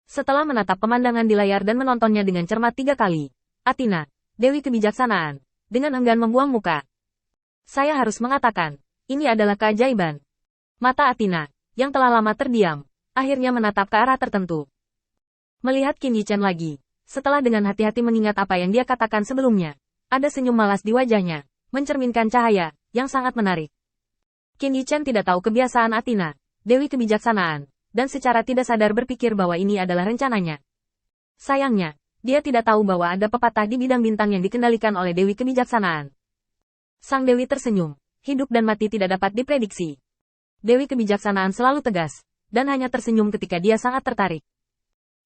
Setelah menatap pemandangan di layar dan menontonnya dengan cermat 3 kali, Athena, Dewi Kebijaksanaan, dengan enggan membuang muka. Saya harus mengatakan, ini adalah keajaiban. Mata Athena, yang telah lama terdiam, akhirnya menatap ke arah tertentu. Melihat Qin Yichen lagi, setelah dengan hati-hati mengingat apa yang dia katakan sebelumnya, ada senyum malas di wajahnya, mencerminkan cahaya, yang sangat menarik. Qin Yichen tidak tahu kebiasaan Athena, Dewi Kebijaksanaan, dan secara tidak sadar berpikir bahwa ini adalah rencananya. Sayangnya, dia tidak tahu bahwa ada pepatah di bidang bintang yang dikendalikan oleh Dewi Kebijaksanaan. Sang Dewi tersenyum, hidup dan mati tidak dapat diprediksi. Dewi Kebijaksanaan selalu tegas, dan hanya tersenyum ketika dia sangat tertarik.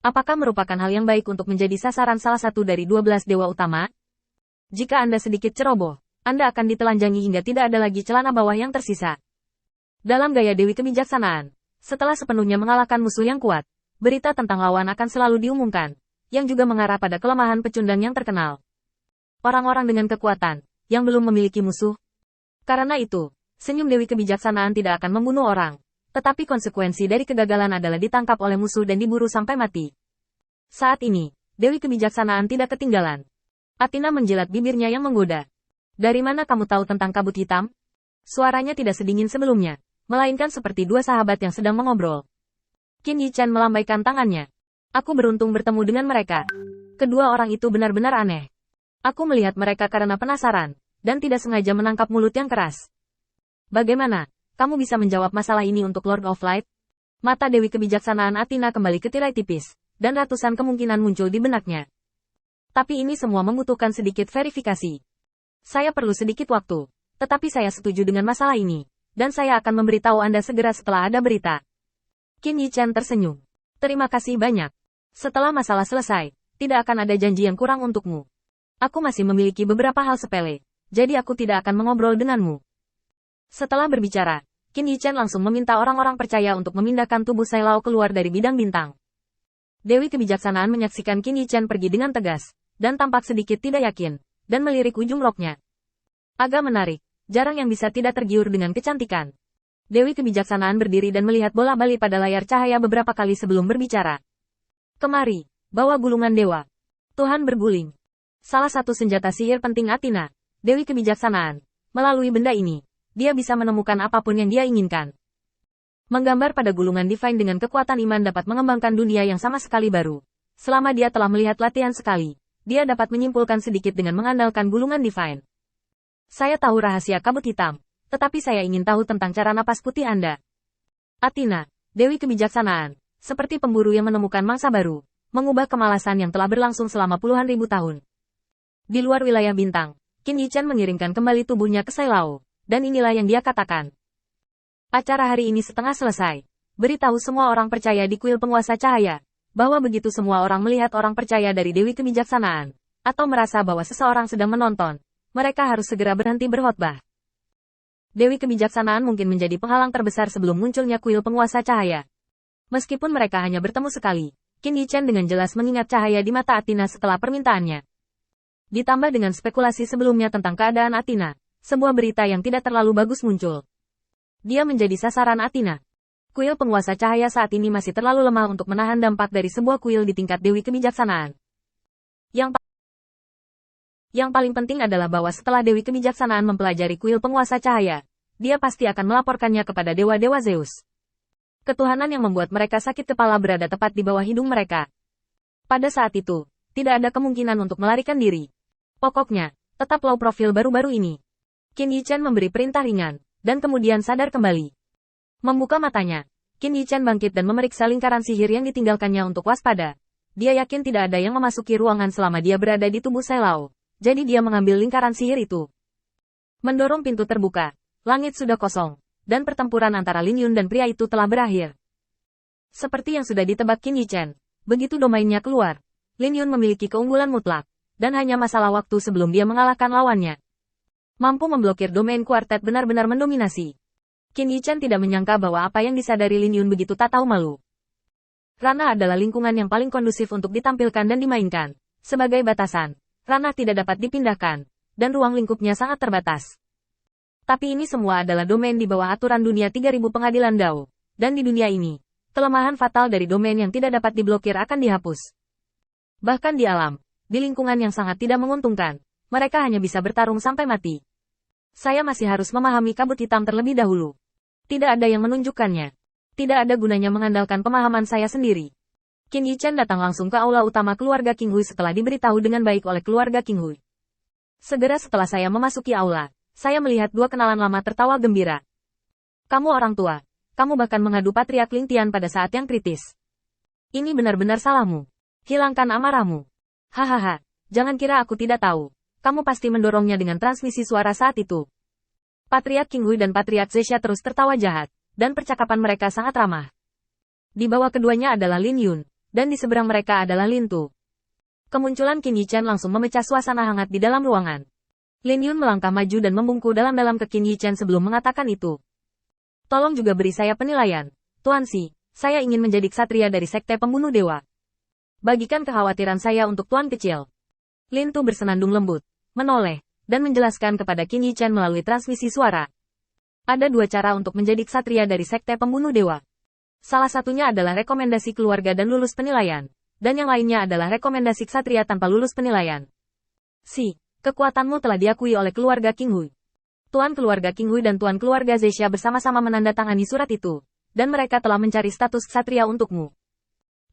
Apakah merupakan hal yang baik untuk menjadi sasaran salah satu dari 12 dewa utama? Jika Anda sedikit ceroboh, Anda akan ditelanjangi hingga tidak ada lagi celana bawah yang tersisa. Dalam gaya Dewi Kebijaksanaan, setelah sepenuhnya mengalahkan musuh yang kuat, berita tentang lawan akan selalu diumumkan, yang juga mengarah pada kelemahan pecundang yang terkenal. Orang-orang dengan kekuatan, yang belum memiliki musuh. Karena itu, senyum Dewi Kebijaksanaan tidak akan membunuh orang, tetapi konsekuensi dari kegagalan adalah ditangkap oleh musuh dan diburu sampai mati. Saat ini, Dewi Kebijaksanaan tidak ketinggalan. Athena menjilat bibirnya yang menggoda. Dari mana kamu tahu tentang kabut hitam? Suaranya tidak sedingin sebelumnya, melainkan seperti dua sahabat yang sedang mengobrol. Qin Yichen melambaikan tangannya. Aku beruntung bertemu dengan mereka. Kedua orang itu benar-benar aneh. Aku melihat mereka karena penasaran, dan tidak sengaja menangkap mulut yang keras. Bagaimana? Kamu bisa menjawab masalah ini untuk Lord of Light? Mata Dewi Kebijaksanaan Athena kembali ke tirai tipis, dan ratusan kemungkinan muncul di benaknya. Tapi ini semua membutuhkan sedikit verifikasi. Saya perlu sedikit waktu, tetapi saya setuju dengan masalah ini, dan saya akan memberitahu Anda segera setelah ada berita. Qin Yichen tersenyum. Terima kasih banyak. Setelah masalah selesai, tidak akan ada janji yang kurang untukmu. Aku masih memiliki beberapa hal sepele, jadi aku tidak akan mengobrol denganmu. Setelah berbicara, Qin Yichen langsung meminta orang-orang percaya untuk memindahkan tubuh Sai Lao keluar dari bidang bintang. Dewi Kebijaksanaan menyaksikan Qin Yichen pergi dengan tegas, dan tampak sedikit tidak yakin, dan melirik ujung roknya. Agak menarik, jarang yang bisa tidak tergiur dengan kecantikan. Dewi Kebijaksanaan berdiri dan melihat bola-balik pada layar cahaya beberapa kali sebelum berbicara. Kemari, bawa gulungan dewa. Tuhan berguling. Salah satu senjata sihir penting Athena, Dewi Kebijaksanaan. Melalui benda ini, dia bisa menemukan apapun yang dia inginkan. Menggambar pada gulungan divine dengan kekuatan iman dapat mengembangkan dunia yang sama sekali baru. Selama dia telah melihat latihan sekali, dia dapat menyimpulkan sedikit dengan mengandalkan gulungan divine. Saya tahu rahasia kabut hitam, tetapi saya ingin tahu tentang cara napas putih Anda. Athena, Dewi Kebijaksanaan, seperti pemburu yang menemukan mangsa baru, mengubah kemalasan yang telah berlangsung selama puluhan ribu tahun. Di luar wilayah bintang, Qin Yichen mengiringkan kembali tubuhnya ke Sai Lao. Dan inilah yang dia katakan. Acara hari ini setengah selesai. Beritahu semua orang percaya di kuil penguasa cahaya, bahwa begitu semua orang melihat orang percaya dari Dewi Kebijaksanaan, atau merasa bahwa seseorang sedang menonton, mereka harus segera berhenti berkhotbah. Dewi Kebijaksanaan mungkin menjadi penghalang terbesar sebelum munculnya kuil penguasa cahaya. Meskipun mereka hanya bertemu sekali, Qin Yichen dengan jelas mengingat cahaya di mata Athena setelah permintaannya. Ditambah dengan spekulasi sebelumnya tentang keadaan Athena, sebuah berita yang tidak terlalu bagus muncul. Dia menjadi sasaran Athena. Kuil penguasa cahaya saat ini masih terlalu lemah untuk menahan dampak dari sebuah kuil di tingkat Dewi Kebijaksanaan. Yang paling penting adalah bahwa setelah Dewi Kebijaksanaan mempelajari kuil penguasa cahaya, dia pasti akan melaporkannya kepada dewa-dewa Zeus. Ketuhanan yang membuat mereka sakit kepala berada tepat di bawah hidung mereka. Pada saat itu, tidak ada kemungkinan untuk melarikan diri. Pokoknya, tetap low profil baru-baru ini. Qin Yichen memberi perintah ringan, dan kemudian sadar kembali. Membuka matanya, Qin Yichen bangkit dan memeriksa lingkaran sihir yang ditinggalkannya untuk waspada. Dia yakin tidak ada yang memasuki ruangan selama dia berada di tubuh Sai Lao, jadi dia mengambil lingkaran sihir itu. Mendorong pintu terbuka, langit sudah kosong, dan pertempuran antara Lin Yun dan pria itu telah berakhir. Seperti yang sudah ditebak Qin Yichen, begitu domainnya keluar, Lin Yun memiliki keunggulan mutlak, dan hanya masalah waktu sebelum dia mengalahkan lawannya. Mampu memblokir domain kuartet benar-benar mendominasi. Qin Yichen tidak menyangka bahwa apa yang disadari Lin Yun begitu tak tahu malu. Ranah adalah lingkungan yang paling kondusif untuk ditampilkan dan dimainkan. Sebagai batasan, ranah tidak dapat dipindahkan, dan ruang lingkupnya sangat terbatas. Tapi ini semua adalah domain di bawah aturan dunia 3000 pengadilan Dao. Dan di dunia ini, Kelemahan fatal dari domain yang tidak dapat diblokir akan dihapus. Bahkan di alam, di lingkungan yang sangat tidak menguntungkan, mereka hanya bisa bertarung sampai mati. Saya masih harus memahami kabut hitam terlebih dahulu. Tidak ada yang menunjukkannya. Tidak ada gunanya mengandalkan pemahaman saya sendiri. Qin Yichen datang langsung ke aula utama keluarga King Hui setelah diberitahu dengan baik oleh keluarga King Hui. Segera setelah saya memasuki aula, saya melihat dua kenalan lama tertawa gembira. Kamu orang tua. Kamu bahkan mengadu Patriark Ling Tian pada saat yang kritis. Ini benar-benar salahmu. Hilangkan amarahmu. Hahaha, jangan kira aku tidak tahu. Kamu pasti mendorongnya dengan transmisi suara saat itu. Patriark King Hui dan Patriark Zexia terus tertawa jahat, dan percakapan mereka sangat ramah. Di bawah keduanya adalah Lin Yun, dan di seberang mereka adalah Lin Tu. Kemunculan Qin Yichen langsung memecah suasana hangat di dalam ruangan. Lin Yun melangkah maju dan membungkuk dalam-dalam ke Qin Yichen sebelum mengatakan itu. Tolong juga beri saya penilaian. Tuan Si, saya ingin menjadi ksatria dari Sekte Pembunuh Dewa. Bagikan kekhawatiran saya untuk Tuan Kecil. Lin Tu bersenandung lembut, menoleh, dan menjelaskan kepada Qin Yichen melalui transmisi suara. Ada dua cara untuk menjadi ksatria dari Sekte Pembunuh Dewa. Salah satunya adalah rekomendasi keluarga dan lulus penilaian, dan yang lainnya adalah rekomendasi ksatria tanpa lulus penilaian. Si, kekuatanmu telah diakui oleh keluarga King Hui. Tuan keluarga King Hui dan Tuan keluarga Zexia bersama-sama menandatangani surat itu, dan mereka telah mencari status ksatria untukmu.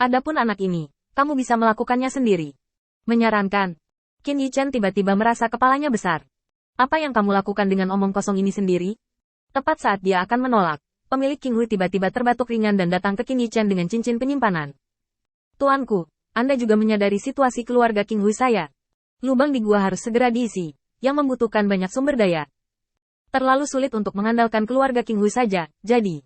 Adapun anak ini, kamu bisa melakukannya sendiri. Menyarankan. Qin Yichen tiba-tiba merasa kepalanya besar. Apa yang kamu lakukan dengan omong kosong ini sendiri? Tepat saat dia akan menolak, pemilik King Hui tiba-tiba terbatuk ringan dan datang ke Qin Yichen dengan cincin penyimpanan. Tuanku, Anda juga menyadari situasi keluarga King Hui saya. Lubang di gua harus segera diisi, yang membutuhkan banyak sumber daya. Terlalu sulit untuk mengandalkan keluarga King Hui saja, jadi